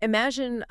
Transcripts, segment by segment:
Imagine,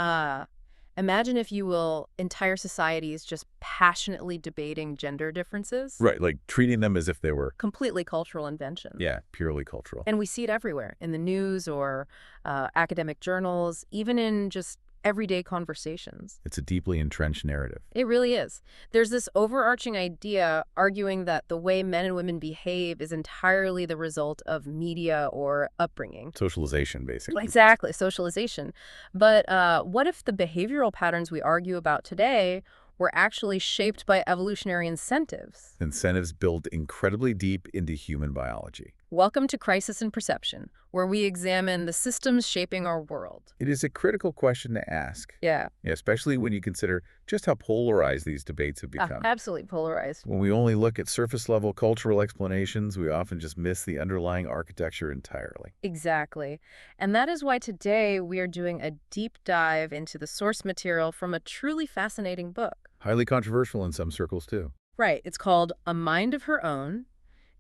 imagine, if you will, entire societies just passionately debating gender differences. Right, like treating them as if they were, Completely cultural invention. yeah, purely cultural. And we see it everywhere, in the news or academic journals, even in just everyday conversations. It's a deeply entrenched narrative. It really is. There's this overarching idea arguing that the way men and women behave is entirely the result of media or upbringing. Socialization, basically. Exactly, socialization. But what if the behavioral patterns we argue about today were actually shaped by evolutionary incentives? Incentives build incredibly deep into human biology. Welcome to Crisis in Perception, where we examine the systems shaping our world. It is a critical question to ask, Yeah, especially when you consider just how polarized these debates have become. absolutely polarized. When we only look at surface-level cultural explanations, we often just miss the underlying architecture entirely. Exactly. And that is why today we are doing a deep dive into the source material from a truly fascinating book. Highly controversial in some circles, too. Right. It's called A Mind of Her Own: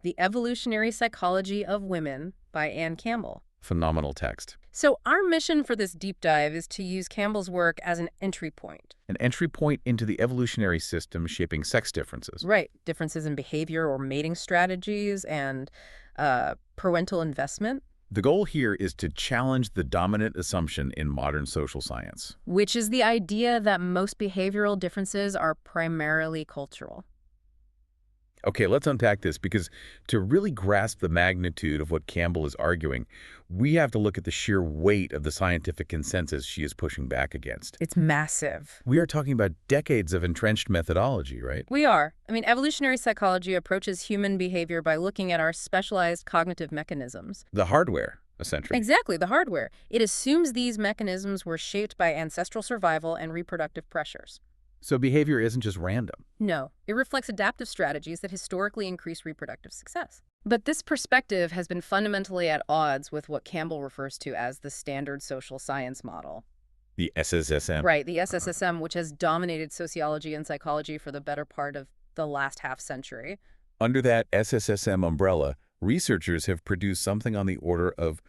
The Evolutionary Psychology of Women by Anne Campbell. Phenomenal text. So our mission for this deep dive is to use Campbell's work as an entry point. An entry point into the evolutionary system shaping sex differences. Right. Differences in behavior or mating strategies and parental investment. The goal here is to challenge the dominant assumption in modern social science. Which is the idea that most behavioral differences are primarily cultural. Okay, let's unpack this, because to really grasp the magnitude of what Campbell is arguing, we have to look at the sheer weight of the scientific consensus she is pushing back against. It's massive. We are talking about decades of entrenched methodology, right? We are. I mean, evolutionary psychology approaches human behavior by looking at our specialized cognitive mechanisms. The hardware, essentially. Exactly, the hardware. It assumes these mechanisms were shaped by ancestral survival and reproductive pressures. So behavior isn't just random. No, it reflects adaptive strategies that historically increase reproductive success. But this perspective has been fundamentally at odds with what Campbell refers to as the standard social science model. The SSSM. Right, the SSSM, which has dominated sociology and psychology for the better part of the last half-century. Under that SSSM umbrella, researchers have produced something on the order of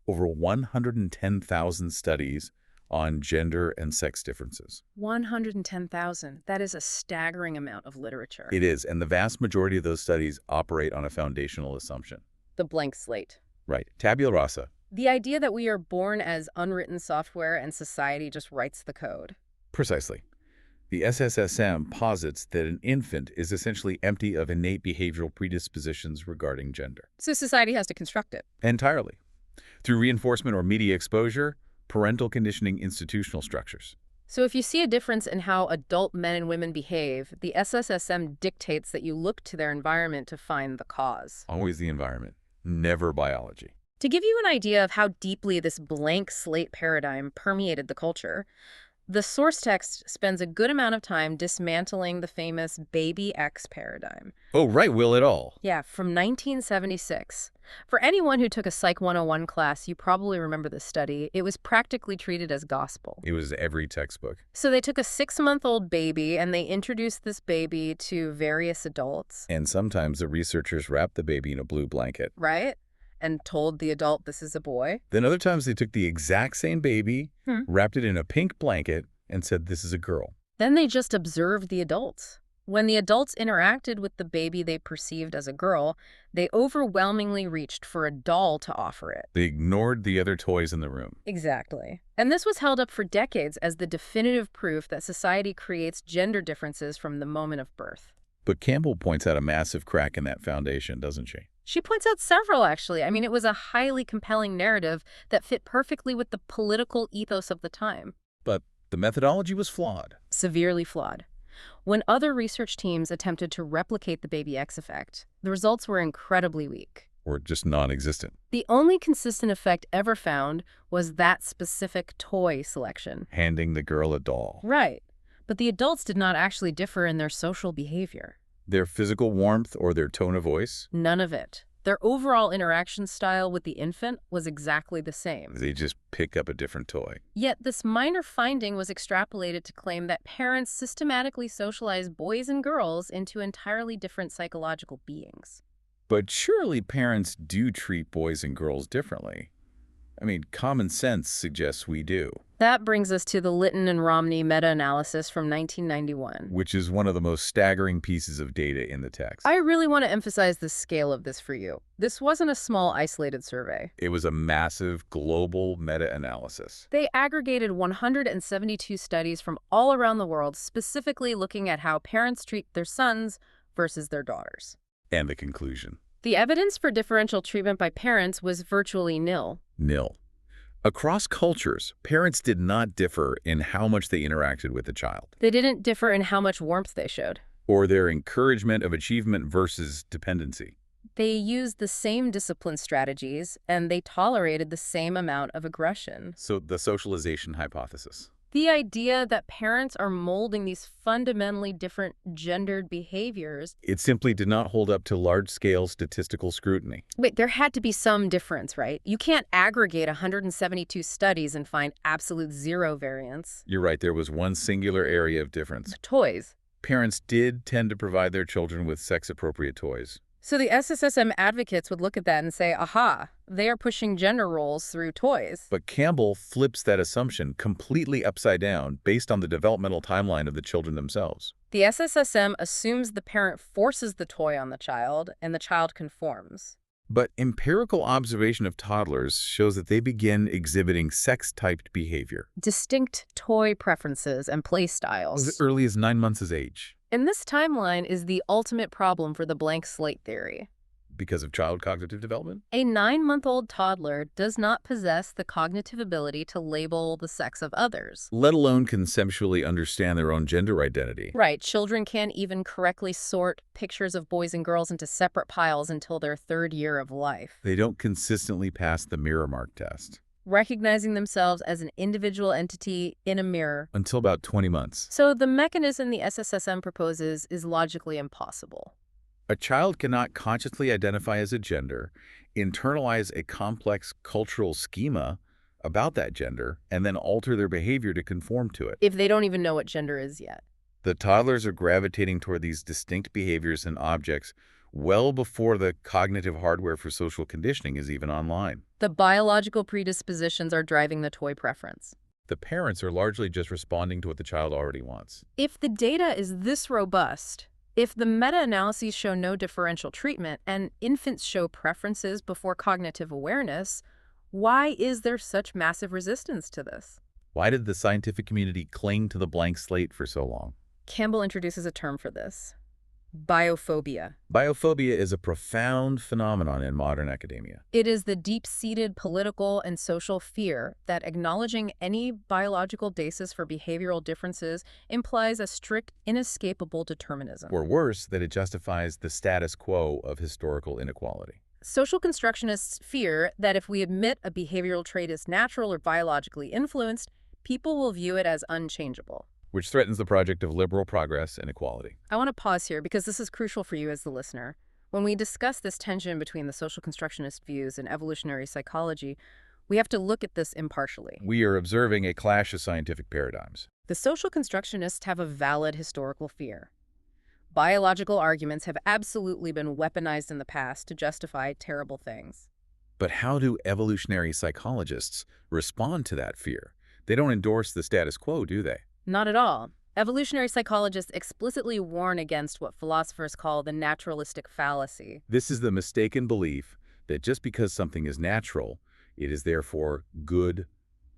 over 110,000 studies on gender and sex differences. 110,000. That is a staggering amount of literature. It is, and the vast majority of those studies operate on a foundational assumption. The blank slate. Right. Tabula rasa. The idea that we are born as unwritten software and society just writes the code. Precisely. The SSSM posits that an infant is essentially empty of innate behavioral predispositions regarding gender. So society has to construct it. Entirely. Through reinforcement or media exposure, parental conditioning, institutional structures. So if you see a difference in how adult men and women behave, the SSSM dictates that you look to their environment to find the cause. Always the environment, never biology. To give you an idea of how deeply this blank slate paradigm permeated the culture, the source text spends a good amount of time dismantling the famous Baby X paradigm. Oh, right, will it all? Yeah, from 1976. For anyone who took a Psych 101 class, you probably remember this study. It was practically treated as gospel. It was every textbook. So they took a 6-month-old baby and they introduced this baby to various adults. And sometimes the researchers wrapped the baby in a blue blanket. Right? And told the adult this is a boy. Then other times they took the exact same baby, wrapped it in a pink blanket, and said this is a girl. Then they just observed the adults. When the adults interacted with the baby they perceived as a girl, they overwhelmingly reached for a doll to offer it. They ignored the other toys in the room. Exactly. And this was held up for decades as the definitive proof that society creates gender differences from the moment of birth. But Campbell points out a massive crack in that foundation, doesn't she? She points out several, actually. I mean, it was a highly compelling narrative that fit perfectly with the political ethos of the time. But the methodology was flawed. Severely flawed. When other research teams attempted to replicate the Baby X effect, the results were incredibly weak. Or just non-existent. The only consistent effect ever found was that specific toy selection. Handing the girl a doll. Right. But the adults did not actually differ in their social behavior. Their physical warmth or their tone of voice? None of it. Their overall interaction style with the infant was exactly the same. They just pick up a different toy. Yet this minor finding was extrapolated to claim that parents systematically socialize boys and girls into entirely different psychological beings. But surely parents do treat boys and girls differently. I mean, common sense suggests we do, That brings us to the Litton and Romney meta-analysis from 1991. which is one of the most staggering pieces of data in the I text. really want to emphasize the scale of this for you. This wasn't a small, isolated survey. It was a massive global meta-analysis. They aggregated 172 studies from all around the world, specifically looking at how parents treat their sons versus their daughters. And the conclusion? The evidence for differential treatment by parents was virtually nil. Nil. Across cultures, parents did not differ in how much they interacted with the child, They didn't differ in how much warmth they showed. or their encouragement of achievement versus dependency. They used the same discipline strategies, and they tolerated the same amount of aggression. So the socialization hypothesis. The idea that parents are molding these fundamentally different gendered behaviors. It simply did not hold up to large-scale statistical scrutiny. Wait, there had to be some difference, right? You can't aggregate 172 studies and find absolute zero variance. You're right, there was one singular area of difference. The toys. Parents did tend to provide their children with sex-appropriate toys. So the SSSM advocates would look at that and say, aha, they are pushing gender roles through toys. But Campbell flips that assumption completely upside down based on the developmental timeline of the children themselves. The SSSM assumes the parent forces the toy on the child, and the child conforms. But empirical observation of toddlers shows that they begin exhibiting sex-typed behavior Distinct toy preferences and play as styles. early as 9 months of age And this timeline is the ultimate problem for the blank slate theory. because of child cognitive development. A 9-month-old toddler does not possess the cognitive ability to label the sex of others. Let alone conceptually understand their own gender identity. Right, children can't even correctly sort pictures of boys and girls into separate piles until their 3rd year of life, They don't consistently pass the mirror mark test recognizing themselves as an individual entity in a mirror. until about 20 months. So the mechanism the SSSM proposes is logically impossible. A child cannot consciously identify as a gender, internalize a complex cultural schema about that gender, and then alter their behavior to conform to it. If they don't even know what gender is yet. The toddlers are gravitating toward these distinct behaviors and objects well before the cognitive hardware for social conditioning is even online. The biological predispositions are driving the toy preference. The parents are largely just responding to what the child already wants. If the data is this robust, if the meta-analyses show no differential treatment and infants show preferences before cognitive awareness, why is there such massive resistance to this? Why did the scientific community cling to the blank slate for so long? Campbell introduces a term for this: biophobia. Biophobia is a profound phenomenon in modern academia. It is the deep-seated political and social fear that acknowledging any biological basis for behavioral differences implies a strict, inescapable determinism. Or worse, that it justifies the status quo of historical inequality. Social constructionists fear that if we admit a behavioral trait is natural or biologically influenced, people will view it as unchangeable. Which threatens the project of liberal progress and equality. I want to pause here because this is crucial for you as the listener. When we discuss this tension between the social constructionist views and evolutionary psychology, we have to look at this impartially. We are observing a clash of scientific paradigms. The social constructionists have a valid historical fear. Biological arguments have absolutely been weaponized in the past to justify terrible things. But how do evolutionary psychologists respond to that fear? They don't endorse the status quo, do they? Not at all. Evolutionary psychologists explicitly warn against what philosophers call the naturalistic fallacy. This is the mistaken belief that just because something is natural, it is therefore good,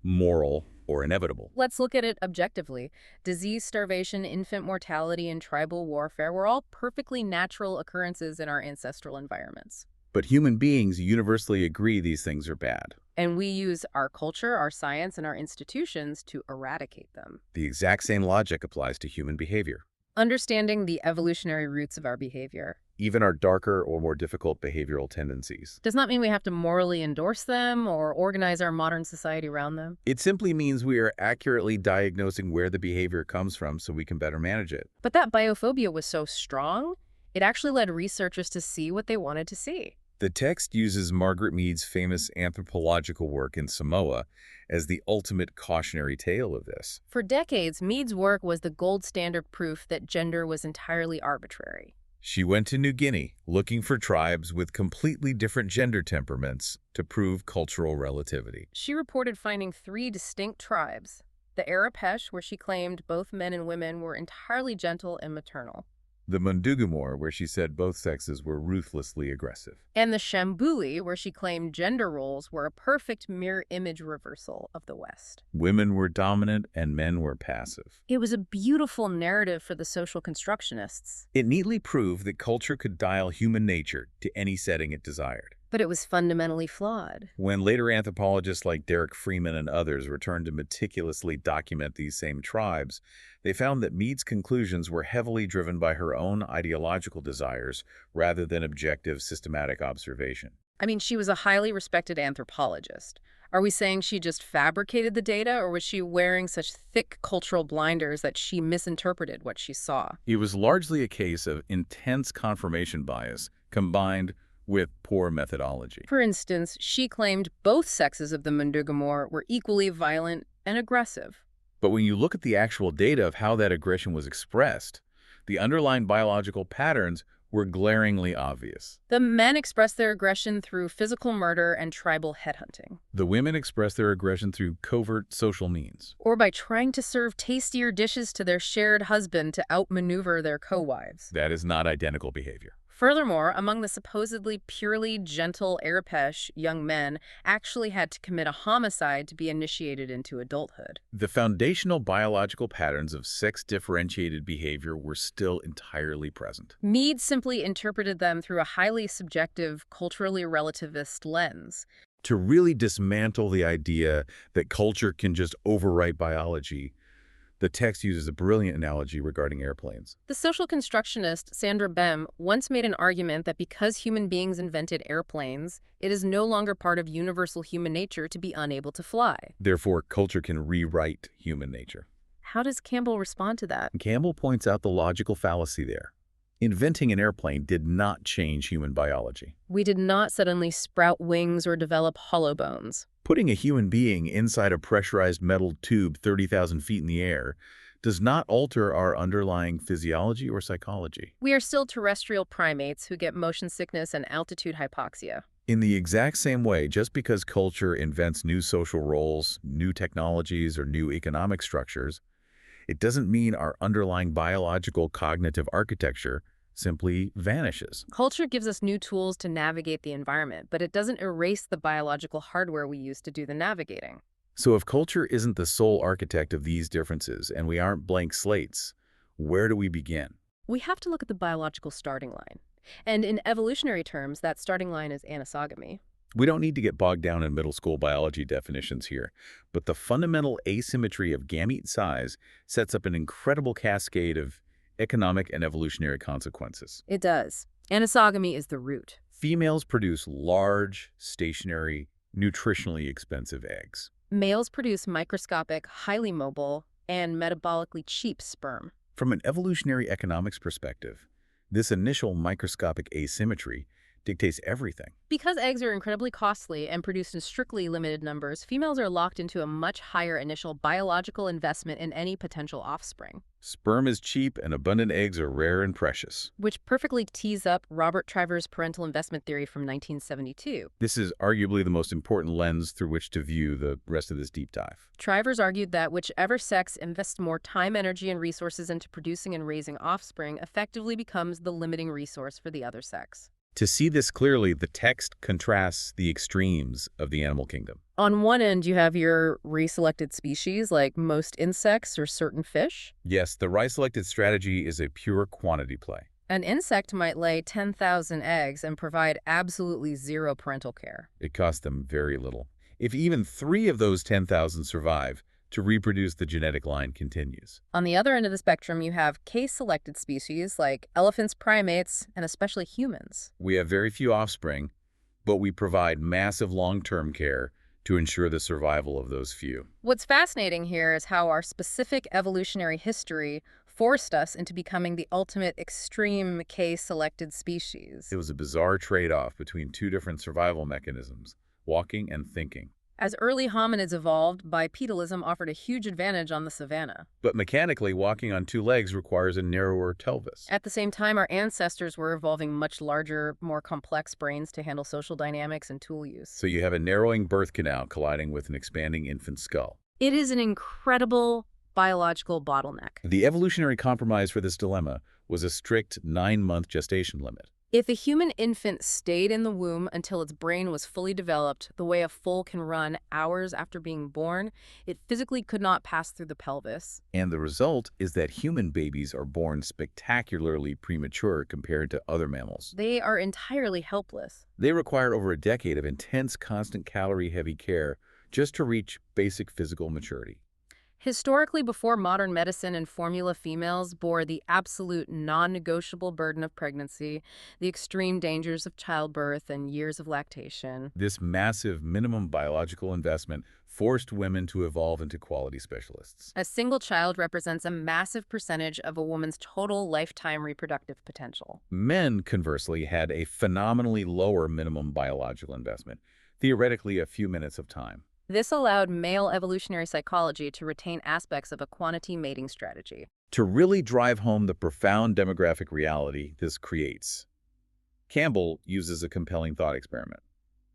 moral, or inevitable. Let's look at it objectively. Disease, starvation, infant mortality, and tribal warfare were all perfectly natural occurrences in our ancestral environments. But human beings universally agree these things are bad. And we use our culture, our science, and our institutions to eradicate them. The exact same logic applies to human behavior. Understanding the evolutionary roots of our behavior Even our darker or more difficult behavioral tendencies. does not mean we have to morally endorse them or organize our modern society around them. It simply means we are accurately diagnosing where the behavior comes from so we can better manage it. But that biophobia was so strong, it actually led researchers to see what they wanted to see. The text uses Margaret Mead's famous anthropological work in Samoa as the ultimate cautionary tale of this. For decades, Mead's work was the gold standard proof that gender was entirely arbitrary. She went to New Guinea looking for tribes with completely different gender temperaments to prove cultural relativity. She reported finding 3 distinct tribes. The Arapesh, where she claimed both men and women were entirely gentle and maternal. The Mundugumor, where she said both sexes were ruthlessly aggressive. And the Shambuli, where she claimed gender roles were a perfect mirror image reversal of the West. Women were dominant and men were passive. It was a beautiful narrative for the social constructionists. It neatly proved that culture could dial human nature to any setting it desired. But it was fundamentally flawed. When later anthropologists like Derek Freeman and others returned to meticulously document these same tribes, they found that Mead's conclusions were heavily driven by her own ideological desires rather than objective, systematic observation. I mean, she was a highly respected anthropologist. Are we saying she just fabricated the data, or was she wearing such thick cultural blinders that she misinterpreted what she saw? It was largely a case of intense confirmation bias combined with poor methodology. For instance, she claimed both sexes of the Mundugumor were equally violent and aggressive. But when you look at the actual data of how that aggression was expressed, the underlying biological patterns were glaringly obvious. The men expressed their aggression through physical murder and tribal headhunting. The women expressed their aggression through covert social means. Or by trying to serve tastier dishes to their shared husband to outmaneuver their co-wives. That is not identical behavior. Furthermore, among the supposedly purely gentle Arapesh young men actually had to commit a homicide to be initiated into adulthood. The foundational biological patterns of sex-differentiated behavior were still entirely present. Mead simply interpreted them through a highly subjective, culturally relativist lens. To really dismantle the idea that culture can just overwrite biology, the text uses a brilliant analogy regarding airplanes. The social constructionist Sandra Bem once made an argument that because human beings invented airplanes, it is no longer part of universal human nature to be unable to fly. Therefore, culture can rewrite human nature. How does Campbell respond to that? Campbell points out the logical fallacy there. Inventing an airplane did not change human biology. We did not suddenly sprout wings or develop hollow bones. Putting a human being inside a pressurized metal tube 30,000 feet in the air does not alter our underlying physiology or psychology. We are still terrestrial primates who get motion sickness and altitude hypoxia. In the exact same way, just because culture invents new social roles, new technologies, or new economic structures, it doesn't mean our underlying biological cognitive architecture simply vanishes. Culture gives us new tools to navigate the environment, but it doesn't erase the biological hardware we use to do the navigating. So if culture isn't the sole architect of these differences and we aren't blank slates, where do we begin? We have to look at the biological starting line. And in evolutionary terms, that starting line is anosogamy. We don't need to get bogged down in middle school biology definitions here, but the fundamental asymmetry of gamete size sets up an incredible cascade of economic and evolutionary consequences. It does. Anosogamy is the root. Females produce large, stationary, nutritionally expensive eggs. Males produce microscopic, highly mobile, and metabolically cheap sperm. From an evolutionary economics perspective, this initial microscopic asymmetry dictates everything. Because eggs are incredibly costly and produced in strictly limited numbers, females are locked into a much higher initial biological investment in any potential offspring. Sperm is cheap and abundant eggs are rare and precious. Which perfectly tees up Robert Triver's parental investment theory from 1972. This is arguably the most important lens through which to view the rest of this deep dive. Trivers argued that whichever sex invests more time, energy, and resources into producing and raising offspring effectively becomes the limiting resource for the other sex. To see this clearly, the text contrasts the extremes of the animal kingdom. On one end, you have your reselected species, like most insects or certain fish. Yes, the rice-selected strategy is a pure quantity play. An insect might lay 10,000 eggs and provide absolutely zero parental care. It costs them very little. If even 3 of those 10,000 survive, to reproduce, the genetic line continues. On the other end of the spectrum, you have case-selected species like elephants, primates, and especially humans. We have very few offspring, but we provide massive long-term care to ensure the survival of those few. What's fascinating here is how our specific evolutionary history forced us into becoming the ultimate extreme case-selected species. It was a bizarre trade-off between 2 different survival mechanisms, walking and thinking. As early hominids evolved, bipedalism offered a huge advantage on the savanna. But mechanically, walking on two legs requires a narrower pelvis. At the same time, our ancestors were evolving much larger, more complex brains to handle social dynamics and tool use. So you have a narrowing birth canal colliding with an expanding infant skull. It is an incredible biological bottleneck. The evolutionary compromise for this dilemma was a strict 9-month gestation limit. If a human infant stayed in the womb until its brain was fully developed, the way a foal can run hours after being born, it physically could not pass through the pelvis. And the result is that human babies are born spectacularly premature compared to other mammals. They are entirely helpless. They require over a decade of intense, constant calorie-heavy care just to reach basic physical maturity. Historically, before modern medicine and formula, females bore the absolute non-negotiable burden of pregnancy, the extreme dangers of childbirth, and years of lactation. This massive minimum biological investment forced women to evolve into quality specialists. A single child represents a massive percentage of a woman's total lifetime reproductive potential. Men, conversely, had a phenomenally lower minimum biological investment, theoretically a few minutes of time. This allowed male evolutionary psychology to retain aspects of a quantity mating strategy. To really drive home the profound demographic reality this creates, Campbell uses a compelling thought experiment: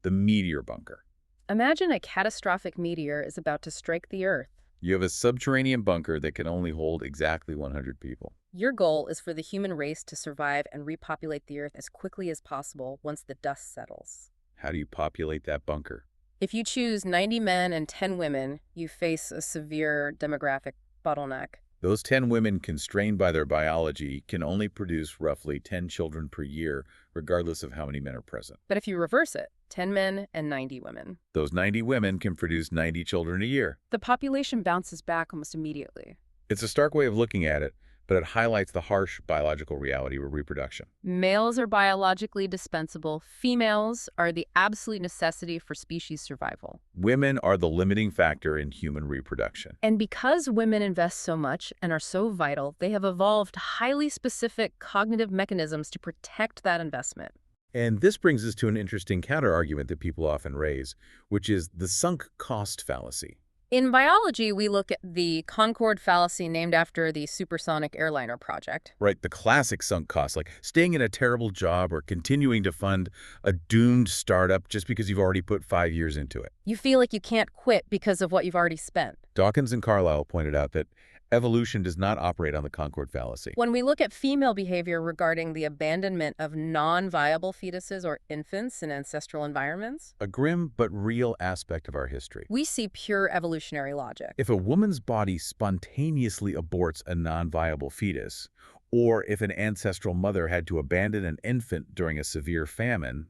the meteor bunker. Imagine a catastrophic meteor is about to strike the Earth. You have a subterranean bunker that can only hold exactly 100 people. Your goal is for the human race to survive and repopulate the Earth as quickly as possible once the dust settles. How do you populate that bunker? If you choose 90 men and 10 women, you face a severe demographic bottleneck. Those 10 women, constrained by their biology, can only produce roughly 10 children per year, regardless of how many men are present. But if you reverse it, 10 men and 90 women, Those 90 women can produce 90 children a year. the population bounces back almost immediately. It's a stark way of looking at it, but it highlights the harsh biological reality of reproduction. Males are biologically dispensable. Females are the absolute necessity for species survival. Women are the limiting factor in human reproduction. And because women invest so much and are so vital, they have evolved highly specific cognitive mechanisms to protect that investment. And this brings us to an interesting counterargument that people often raise, which is the sunk cost fallacy. In biology, we look at the Concorde fallacy, named after the supersonic airliner project. Right, the classic sunk cost, like staying in a terrible job or continuing to fund a doomed startup just because you've already put 5 years into it. You feel like you can't quit because of what you've already spent. Dawkins and Carlyle pointed out that evolution does not operate on the Concorde fallacy. When we look at female behavior regarding the abandonment of non-viable fetuses or infants in ancestral environments, A grim but real aspect of our history. we see pure evolutionary logic. If a woman's body spontaneously aborts a non-viable fetus, or if an ancestral mother had to abandon an infant during a severe famine,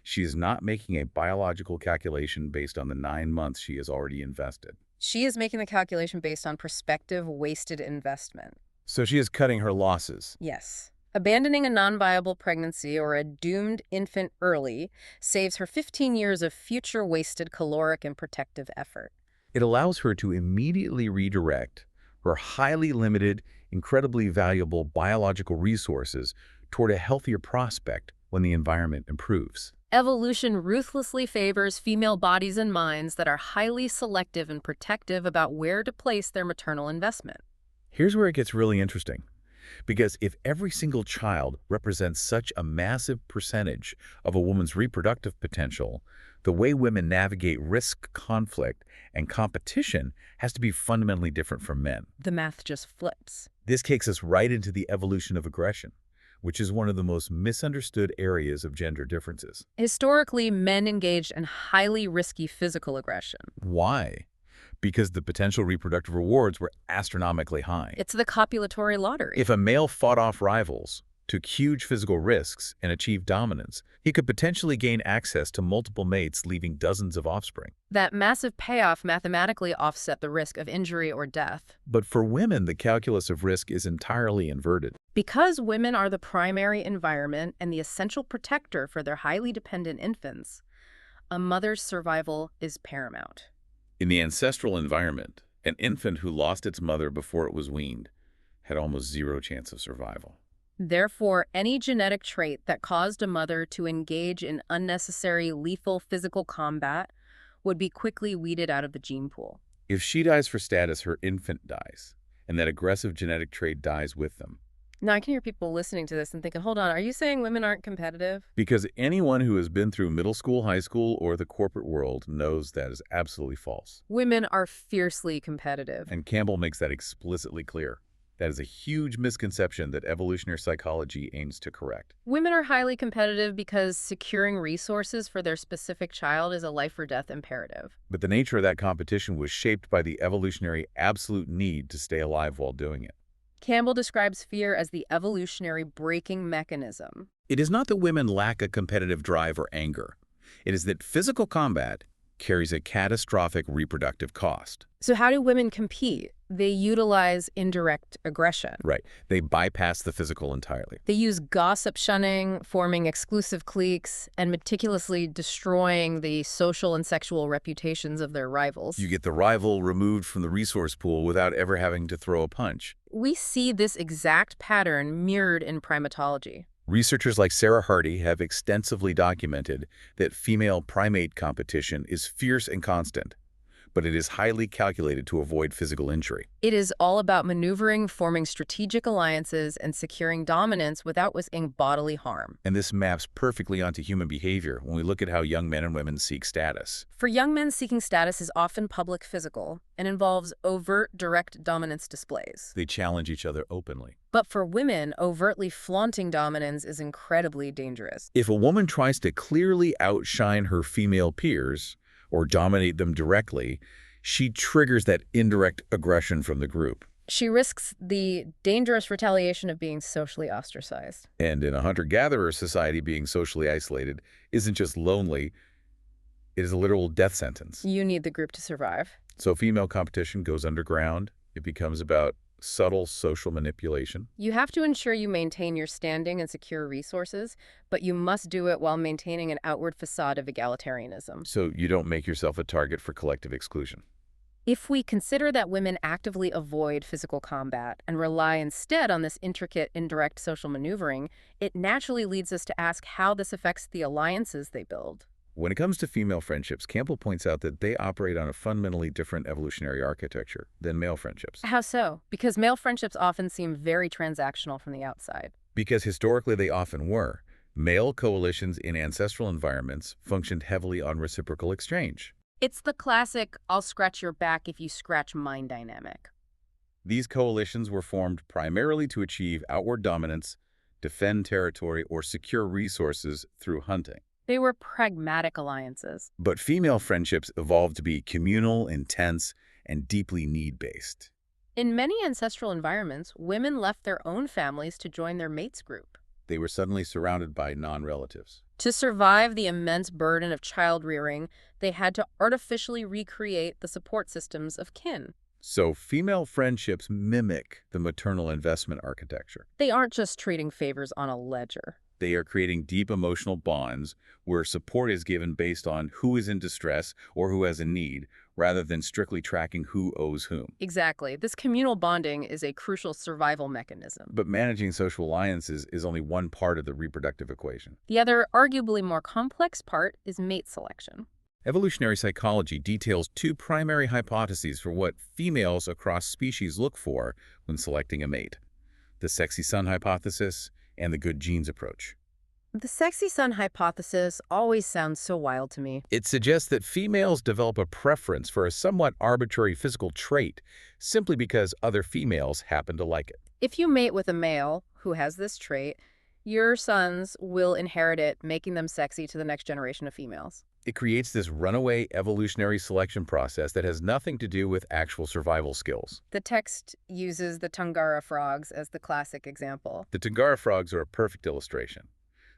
she is not making a biological calculation based on the 9 months she has already invested. She is making the calculation based on prospective wasted investment. So she is cutting her losses. Yes. Abandoning a non-viable pregnancy or a doomed infant early saves her 15 years of future wasted caloric and protective effort. It allows her to immediately redirect her highly limited, incredibly valuable biological resources toward a healthier prospect when the environment improves. Evolution ruthlessly favors female bodies and minds that are highly selective and protective about where to place their maternal investment. Here's where it gets really interesting. Because if every single child represents such a massive percentage of a woman's reproductive potential, the way women navigate risk, conflict, and competition has to be fundamentally different from men. The math just flips. This takes us right into the evolution of aggression, which is one of the most misunderstood areas of gender differences. Historically, men engaged in highly risky physical aggression. Why? Because the potential reproductive rewards were astronomically high. It's the copulatory lottery. If a male fought off rivals, took huge physical risks, and achieved dominance, he could potentially gain access to multiple mates, leaving dozens of offspring. That massive payoff mathematically offset the risk of injury or death. But for women, the calculus of risk is entirely inverted. Because women are the primary environment and the essential protector for their highly dependent infants, a mother's survival is paramount. In the ancestral environment, an infant who lost its mother before it was weaned had almost zero chance of survival. Therefore, any genetic trait that caused a mother to engage in unnecessary lethal physical combat would be quickly weeded out of the gene pool. If she dies for status, her infant dies, and that aggressive genetic trait dies with them. Now, I can hear people listening to this and thinking, hold on, are you saying women aren't competitive? Because anyone who has been through middle school, high school, or the corporate world knows that is absolutely false. Women are fiercely competitive. And Campbell makes that explicitly clear. That is a huge misconception that evolutionary psychology aims to correct. Women are highly competitive because securing resources for their specific child is a life-or-death imperative. But the nature of that competition was shaped by the evolutionary absolute need to stay alive while doing it. Campbell describes fear as the evolutionary braking mechanism. It is not that women lack a competitive drive or anger. It is that physical combat carries a catastrophic reproductive cost. So how do women compete? They utilize indirect aggression. Right. They bypass the physical entirely. They use gossip shunning, forming exclusive cliques, and meticulously destroying the social and sexual reputations of their rivals. You get the rival removed from the resource pool without ever having to throw a punch. We see this exact pattern mirrored in primatology. Researchers like Sarah Hardy have extensively documented that female primate competition is fierce and constant, but it is highly calculated to avoid physical injury. It is all about maneuvering, forming strategic alliances, and securing dominance without risking bodily harm. And this maps perfectly onto human behavior when we look at how young men and women seek status. For young men, seeking status is often public physical and involves overt, direct dominance displays. They challenge each other openly. But for women, overtly flaunting dominance is incredibly dangerous. If a woman tries to clearly outshine her female peers, or dominate them directly, she triggers that indirect aggression from the group. She risks the dangerous retaliation of being socially ostracized. And in a hunter-gatherer society, being socially isolated isn't just lonely, it is a literal death sentence. You need the group to survive. So female competition goes underground. It becomes about subtle social manipulation. You have to ensure you maintain your standing and secure resources, but you must do it while maintaining an outward facade of egalitarianism. So you don't make yourself a target for collective exclusion. If we consider that women actively avoid physical combat and rely instead on this intricate, indirect social maneuvering, it naturally leads us to ask how this affects the alliances they build. When it comes to female friendships, Campbell points out that they operate on a fundamentally different evolutionary architecture than male friendships. How so? Because male friendships often seem very transactional from the outside. Because historically they often were. Male coalitions in ancestral environments functioned heavily on reciprocal exchange. It's the classic, I'll scratch your back if you scratch mine dynamic. These coalitions were formed primarily to achieve outward dominance, defend territory, or secure resources through hunting. They were pragmatic alliances. But female friendships evolved to be communal, intense, and deeply need-based. In many ancestral environments, women left their own families to join their mate's group. They were suddenly surrounded by non-relatives. To survive the immense burden of child-rearing, they had to artificially recreate the support systems of kin. So female friendships mimic the maternal investment architecture. They aren't just trading favors on a ledger. They are creating deep emotional bonds where support is given based on who is in distress or who has a need, rather than strictly tracking who owes whom. Exactly. This communal bonding is a crucial survival mechanism. But managing social alliances is only one part of the reproductive equation. The other, arguably more complex part is mate selection. Evolutionary psychology details two primary hypotheses for what females across species look for when selecting a mate: the sexy son hypothesis and the good genes approach. The sexy son hypothesis always sounds so wild to me. It suggests that females develop a preference for a somewhat arbitrary physical trait simply because other females happen to like it. If you mate with a male who has this trait, your sons will inherit it, making them sexy to the next generation of females. It creates this runaway evolutionary selection process that has nothing to do with actual survival skills. The text uses the Tungara frogs as the classic example. The Tungara frogs are a perfect illustration.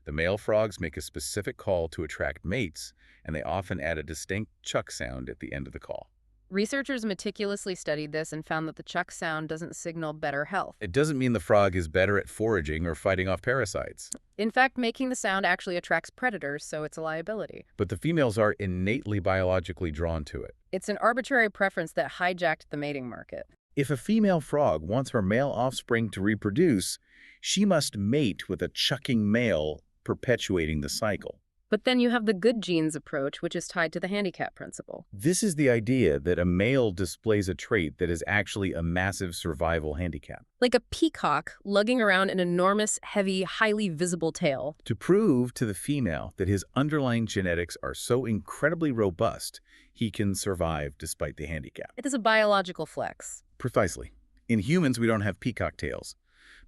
The male frogs make a specific call to attract mates, and they often add a distinct chuck sound at the end of the call. Researchers meticulously studied this and found that the chuck sound doesn't signal better health. It doesn't mean the frog is better at foraging or fighting off parasites. In fact, making the sound actually attracts predators, so it's a liability. But the females are innately biologically drawn to it. It's an arbitrary preference that hijacked the mating market. If a female frog wants her male offspring to reproduce, she must mate with a chucking male, perpetuating the cycle. But then you have the good genes approach, which is tied to the handicap principle. This is the idea that a male displays a trait that is actually a massive survival handicap. Like a peacock lugging around an enormous, heavy, highly visible tail. To prove to the female that his underlying genetics are so incredibly robust, he can survive despite the handicap. It is a biological flex. Precisely. In humans, we don't have peacock tails.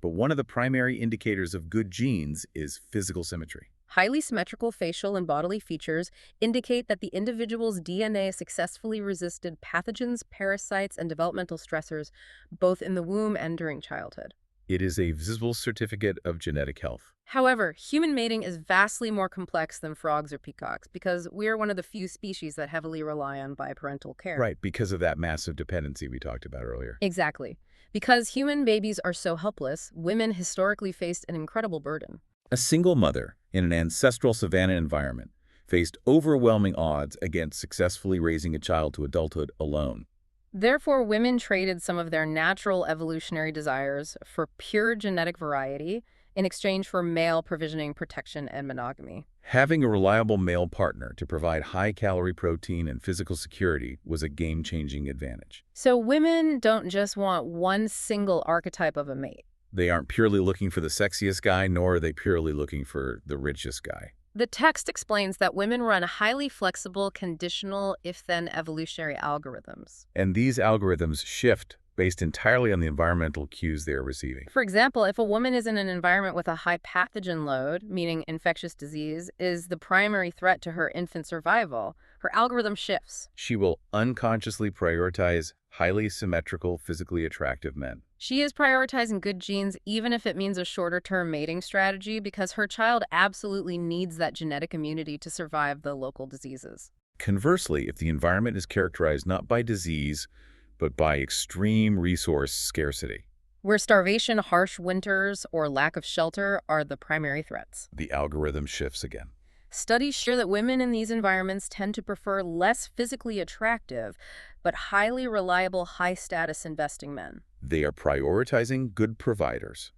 But one of the primary indicators of good genes is physical symmetry. Highly symmetrical facial and bodily features indicate that the individual's DNA successfully resisted pathogens, parasites, and developmental stressors, both in the womb and during childhood. It is a visible certificate of genetic health. However, human mating is vastly more complex than frogs or peacocks because we are one of the few species that heavily rely on biparental care. Right, because of that massive dependency we talked about earlier. Exactly. Because human babies are so helpless, women historically faced an incredible burden. A single mother in an ancestral savanna environment faced overwhelming odds against successfully raising a child to adulthood alone. Therefore, women traded some of their natural evolutionary desires for pure genetic variety in exchange for male provisioning, protection, and monogamy. Having a reliable male partner to provide high-calorie protein and physical security was a game-changing advantage. So women don't just want one single archetype of a mate. They aren't purely looking for the sexiest guy, nor are they purely looking for the richest guy. The text explains that women run highly flexible, conditional, if-then evolutionary algorithms. And these algorithms shift based entirely on the environmental cues they are receiving. For example, if a woman is in an environment with a high pathogen load, meaning infectious disease, is the primary threat to her infant survival, her algorithm shifts. She will unconsciously prioritize highly symmetrical, physically attractive men. She is prioritizing good genes even if it means a shorter-term mating strategy because her child absolutely needs that genetic immunity to survive the local diseases. Conversely, if the environment is characterized not by disease, but by extreme resource scarcity, Where starvation, harsh winters, or lack of shelter are the primary threats. the algorithm shifts again. Studies show that women in these environments tend to prefer less physically attractive, but highly reliable, high-status investing men. They are prioritizing good providers,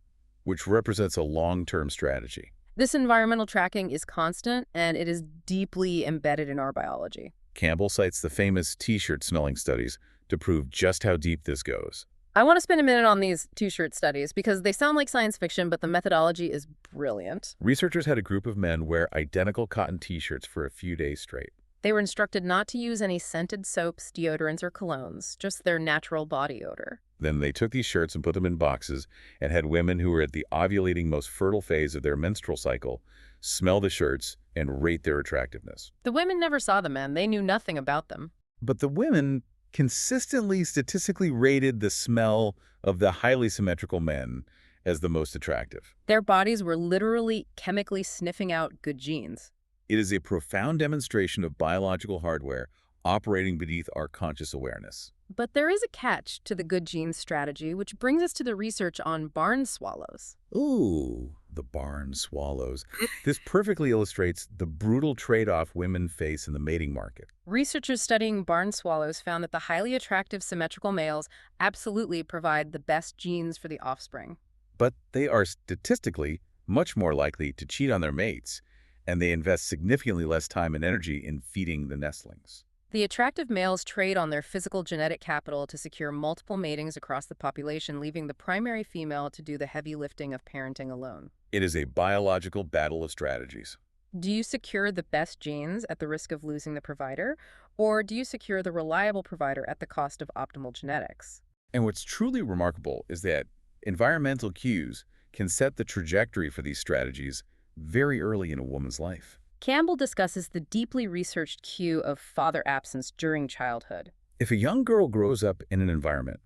which represents a long-term strategy. This environmental tracking is constant, and it is deeply embedded in our biology. Campbell cites the famous T-shirt smelling studies to prove just how deep this goes. I want to spend a minute on these T-shirt studies because they sound like science fiction, but the methodology is brilliant. Researchers had a group of men wear identical cotton T-shirts for a few days straight. They were instructed not to use any scented soaps, deodorants, or colognes, just their natural body odor. Then they took these shirts and put them in boxes and had women who were at the ovulating, most fertile phase of their menstrual cycle smell the shirts and rate their attractiveness. The women never saw the men. They knew nothing about them. But the women consistently statistically rated the smell of the highly symmetrical men as the most attractive. Their bodies were literally chemically sniffing out good genes. It is a profound demonstration of biological hardware operating beneath our conscious awareness. But there is a catch to the good genes strategy, which brings us to the research on barn swallows. Ooh, the barn swallows. This perfectly illustrates the brutal trade-off women face in the mating market. Researchers studying barn swallows found that the highly attractive symmetrical males absolutely provide the best genes for the offspring. But they are statistically much more likely to cheat on their mates, and they invest significantly less time and energy in feeding the nestlings. The attractive males trade on their physical genetic capital to secure multiple matings across the population, leaving the primary female to do the heavy lifting of parenting alone. It is a biological battle of strategies. Do you secure the best genes at the risk of losing the provider, or do you secure the reliable provider at the cost of optimal genetics? And what's truly remarkable is that environmental cues can set the trajectory for these strategies very early in a woman's life. Campbell discusses the deeply researched cue of father absence during childhood. If a young girl grows up in an environment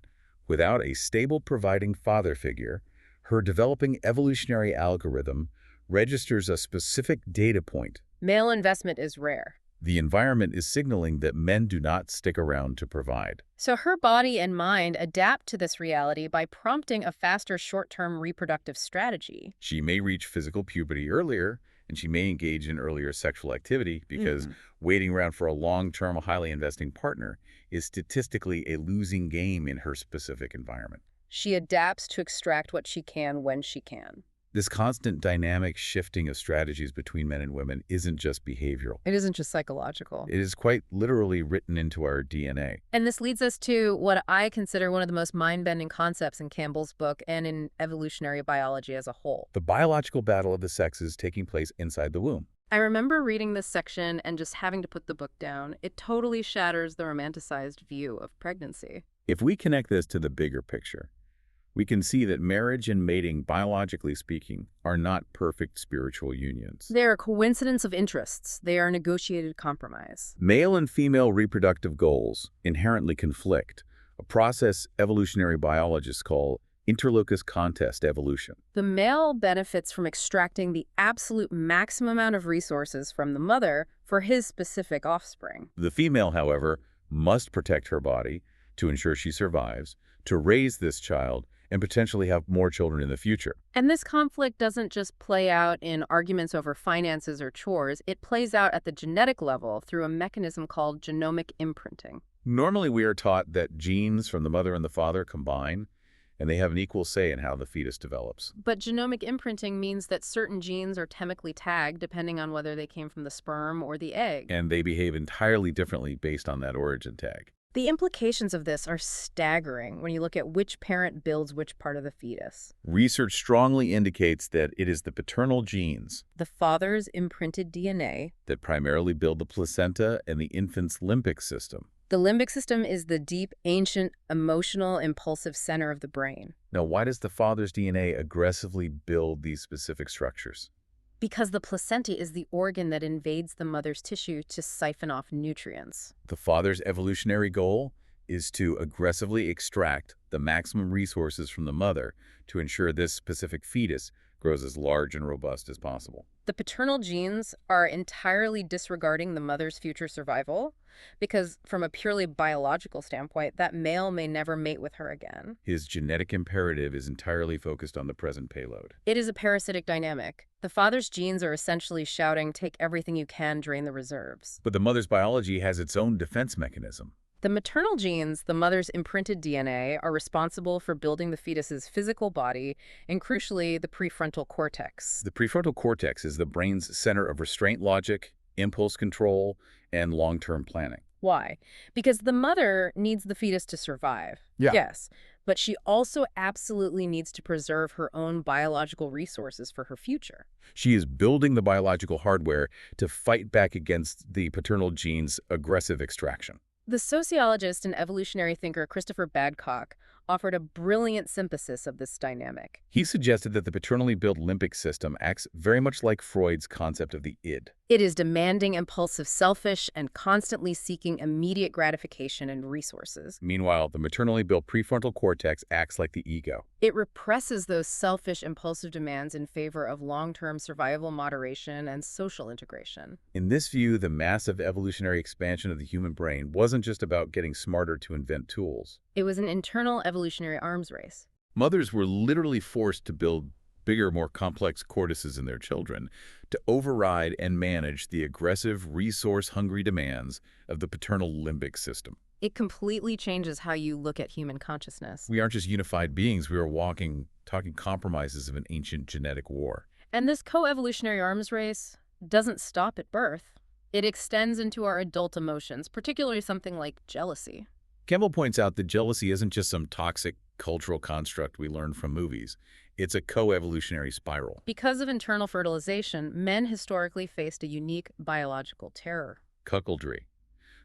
without a stable providing father figure, her developing evolutionary algorithm registers a specific data point. Male investment is rare. The environment is signaling that men do not stick around to provide. So her body and mind adapt to this reality by prompting a faster short-term reproductive strategy. She may reach physical puberty earlier, and she may engage in earlier sexual activity because waiting around for a long-term, highly investing partner is statistically a losing game in her specific environment. She adapts to extract what she can when she can. This constant dynamic shifting of strategies between men and women isn't just behavioral. It isn't just psychological. It is quite literally written into our DNA. And this leads us to what I consider one of the most mind-bending concepts in Campbell's book and in evolutionary biology as a whole. The biological battle of the sexes taking place inside the womb. I remember reading this section and just having to put the book down. It totally shatters the romanticized view of pregnancy. If we connect this to the bigger picture, we can see that marriage and mating, biologically speaking, are not perfect spiritual unions. They are a coincidence of interests. They are a negotiated compromise. Male and female reproductive goals inherently conflict, a process evolutionary biologists call interlocus contest evolution. The male benefits from extracting the absolute maximum amount of resources from the mother for his specific offspring. The female, however, must protect her body to ensure she survives, to raise this child, and potentially have more children in the future. And this conflict doesn't just play out in arguments over finances or chores. It plays out at the genetic level through a mechanism called genomic imprinting. Normally, we are taught that genes from the mother and the father combine, and they have an equal say in how the fetus develops. But genomic imprinting means that certain genes are chemically tagged depending on whether they came from the sperm or the egg. And they behave entirely differently based on that origin tag. The implications of this are staggering when you look at which parent builds which part of the fetus. Research strongly indicates that it is the paternal genes The father's imprinted DNA. that primarily build the placenta and the infant's limbic system. The limbic system is the deep, ancient, emotional, impulsive center of the brain. Now, why does the father's DNA aggressively build these specific structures? Because the placenta is the organ that invades the mother's tissue to siphon off nutrients. The father's evolutionary goal is to aggressively extract the maximum resources from the mother to ensure this specific fetus grows as large and robust as possible. The paternal genes are entirely disregarding the mother's future survival because, from a purely biological standpoint, that male may never mate with her again. His genetic imperative is entirely focused on the present payload. It is a parasitic dynamic. The father's genes are essentially shouting, "Take everything you can, drain the reserves." But the mother's biology has its own defense mechanism. The maternal genes, the mother's imprinted DNA, are responsible for building the fetus's physical body and, crucially, the prefrontal cortex. The prefrontal cortex is the brain's center of restraint logic, impulse control, and long-term planning. Why? Because the mother needs the fetus to survive. Yeah. Yes, but she also absolutely needs to preserve her own biological resources for her future. She is building the biological hardware to fight back against the paternal gene's aggressive extraction. The sociologist and evolutionary thinker Christopher Badcock offered a brilliant synthesis of this dynamic. He suggested that the paternally built limbic system acts very much like Freud's concept of the id. It is demanding, impulsive, selfish, and constantly seeking immediate gratification and resources. Meanwhile, the maternally built prefrontal cortex acts like the ego. It represses those selfish, impulsive demands in favor of long-term survival, moderation, and social integration. In this view, the massive evolutionary expansion of the human brain wasn't just about getting smarter to invent tools. It was an internal evolutionary arms race. Mothers were literally forced to build bigger, more complex cortices in their children to override and manage the aggressive, resource-hungry demands of the paternal limbic system. It completely changes how you look at human consciousness. We aren't just unified beings, we are talking compromises of an ancient genetic war. And this co-evolutionary arms race doesn't stop at birth. It extends into our adult emotions, particularly something like jealousy. Campbell points out that jealousy isn't just some toxic cultural construct we learn from movies. It's a co-evolutionary spiral. Because of internal fertilization, men historically faced a unique biological terror. Cuckoldry.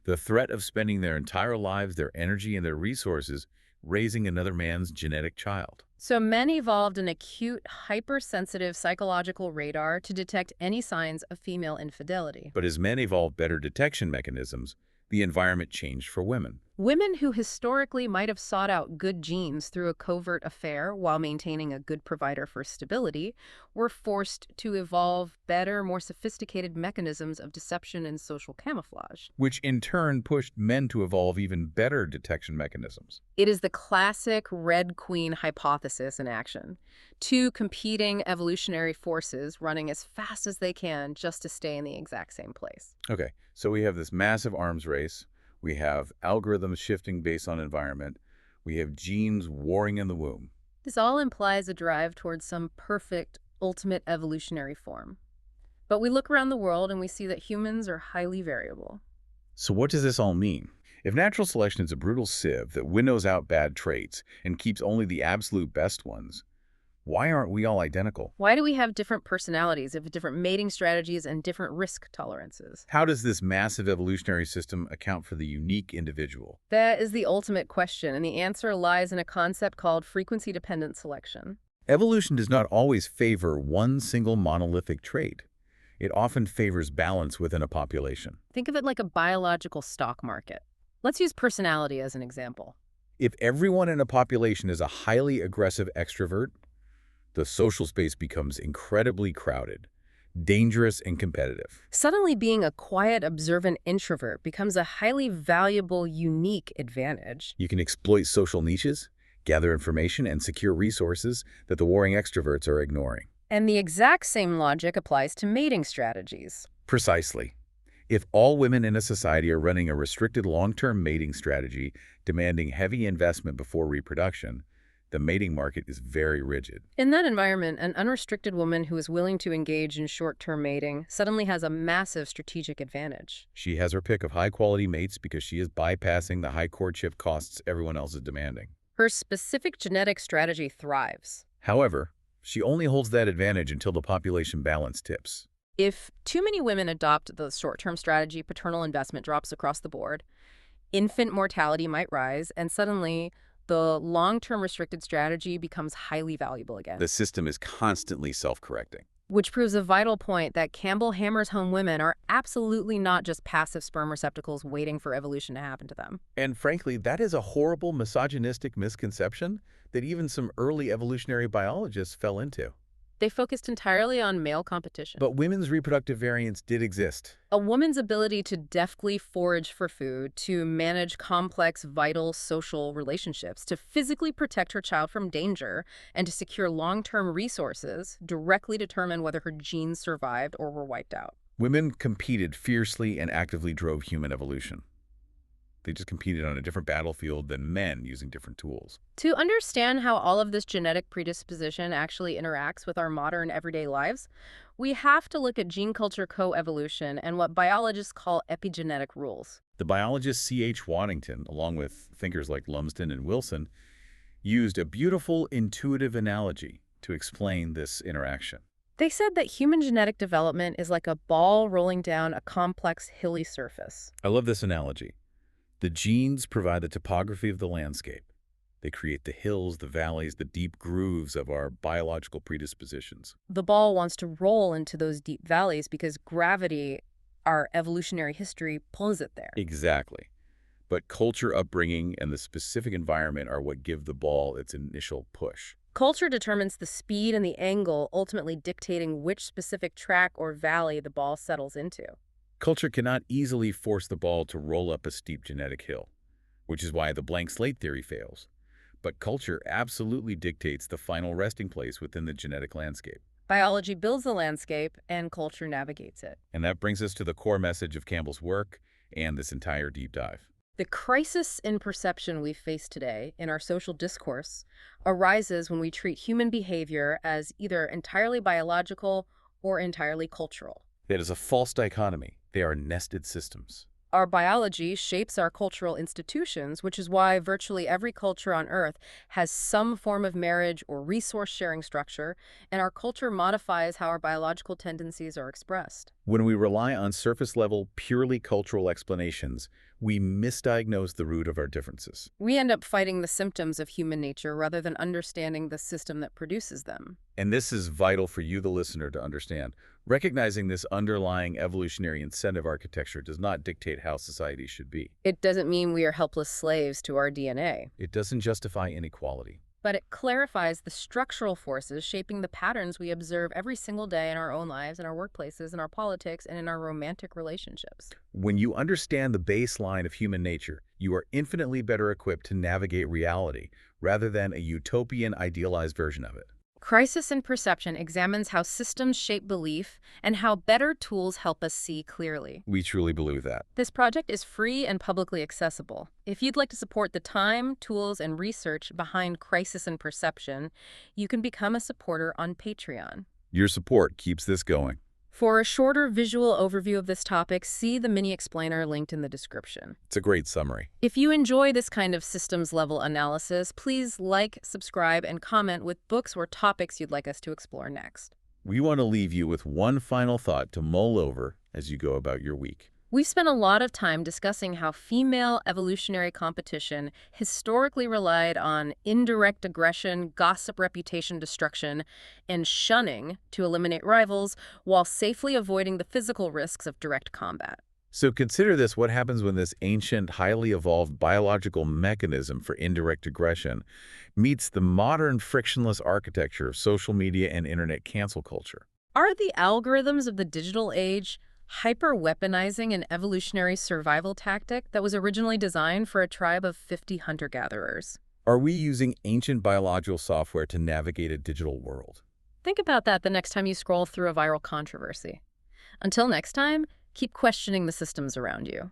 The threat of spending their entire lives, their energy, and their resources raising another man's genetic child. So men evolved an acute, hypersensitive psychological radar to detect any signs of female infidelity. But as men evolved better detection mechanisms, the environment changed for women. Women who historically might have sought out good genes through a covert affair while maintaining a good provider for stability were forced to evolve better, more sophisticated mechanisms of deception and social camouflage. Which in turn pushed men to evolve even better detection mechanisms. It is the classic Red Queen hypothesis in action. Two competing evolutionary forces running as fast as they can just to stay in the exact same place. Okay, so we have this massive arms race. We have algorithms shifting based on environment. We have genes warring in the womb. This all implies a drive towards some perfect, ultimate evolutionary form. But we look around the world and we see that humans are highly variable. So what does this all mean? If natural selection is a brutal sieve that winnows out bad traits and keeps only the absolute best ones, why aren't we all identical? Why do we have different personalities, have different mating strategies, and different risk tolerances? How does this massive evolutionary system account for the unique individual? That is the ultimate question, and the answer lies in a concept called frequency-dependent selection. Evolution does not always favor one single monolithic trait. It often favors balance within a population. Think of it like a biological stock market. Let's use personality as an example. If everyone in a population is a highly aggressive extrovert, the social space becomes incredibly crowded, dangerous, and competitive. Suddenly, being a quiet, observant introvert becomes a highly valuable, unique advantage. You can exploit social niches, gather information, and secure resources that the warring extroverts are ignoring. And the exact same logic applies to mating strategies. Precisely. If all women in a society are running a restricted long-term mating strategy demanding heavy investment before reproduction, the mating market is very rigid. In that environment, an unrestricted woman who is willing to engage in short-term mating suddenly has a massive strategic advantage. She has her pick of high-quality mates because she is bypassing the high courtship costs everyone else is demanding. Her specific genetic strategy thrives. However, she only holds that advantage until the population balance tips. If too many women adopt the short-term strategy, paternal investment drops across the board, infant mortality might rise, and suddenly the long-term restricted strategy becomes highly valuable again. The system is constantly self-correcting. Which proves a vital point that Campbell hammers home: women are absolutely not just passive sperm receptacles waiting for evolution to happen to them. And frankly, that is a horrible misogynistic misconception that even some early evolutionary biologists fell into. They focused entirely on male competition. But women's reproductive variants did exist. A woman's ability to deftly forage for food, to manage complex, vital social relationships, to physically protect her child from danger, and to secure long-term resources directly determine whether her genes survived or were wiped out. Women competed fiercely and actively drove human evolution. They just competed on a different battlefield than men using different tools. To understand how all of this genetic predisposition actually interacts with our modern everyday lives, we have to look at gene culture coevolution and what biologists call epigenetic rules. The biologist C.H. Waddington, along with thinkers like Lumsden and Wilson, used a beautiful, intuitive analogy to explain this interaction. They said that human genetic development is like a ball rolling down a complex, hilly surface. I love this analogy. The genes provide the topography of the landscape. They create the hills, the valleys, the deep grooves of our biological predispositions. The ball wants to roll into those deep valleys because gravity, our evolutionary history, pulls it there. Exactly. But culture, upbringing, and the specific environment are what give the ball its initial push. Culture determines the speed and the angle, ultimately dictating which specific track or valley the ball settles into. Culture cannot easily force the ball to roll up a steep genetic hill, which is why the blank slate theory fails. But culture absolutely dictates the final resting place within the genetic landscape. Biology builds the landscape, and culture navigates it. And that brings us to the core message of Campbell's work and this entire deep dive. The crisis in perception we face today in our social discourse arises when we treat human behavior as either entirely biological or entirely cultural. That is a false dichotomy. They are nested systems. Our biology shapes our cultural institutions, which is why virtually every culture on Earth has some form of marriage or resource-sharing structure, and our culture modifies how our biological tendencies are expressed. When we rely on surface-level, purely cultural explanations, we misdiagnose the root of our differences. We end up fighting the symptoms of human nature rather than understanding the system that produces them. And this is vital for you, the listener, to understand. Recognizing this underlying evolutionary incentive architecture does not dictate how society should be. It doesn't mean we are helpless slaves to our DNA. It doesn't justify inequality. But it clarifies the structural forces shaping the patterns we observe every single day in our own lives, in our workplaces, in our politics, and in our romantic relationships. When you understand the baseline of human nature, you are infinitely better equipped to navigate reality rather than a utopian, idealized version of it. Crisis in Perception examines how systems shape belief and how better tools help us see clearly. We truly believe that. This project is free and publicly accessible. If you'd like to support the time, tools, and research behind Crisis in Perception, you can become a supporter on Patreon. Your support keeps this going. For a shorter visual overview of this topic, see the mini explainer linked in the description. It's a great summary. If you enjoy this kind of systems-level analysis, please like, subscribe, and comment with books or topics you'd like us to explore next. We want to leave you with one final thought to mull over as you go about your week. We've spent a lot of time discussing how female evolutionary competition historically relied on indirect aggression, gossip, reputation destruction, and shunning to eliminate rivals while safely avoiding the physical risks of direct combat. So consider this: what happens when this ancient, highly evolved biological mechanism for indirect aggression meets the modern frictionless architecture of social media and internet cancel culture? Are the algorithms of the digital age hyper-weaponizing an evolutionary survival tactic that was originally designed for a tribe of 50 hunter-gatherers? Are we using ancient biological software to navigate a digital world? Think about that the next time you scroll through a viral controversy. Until next time, keep questioning the systems around you.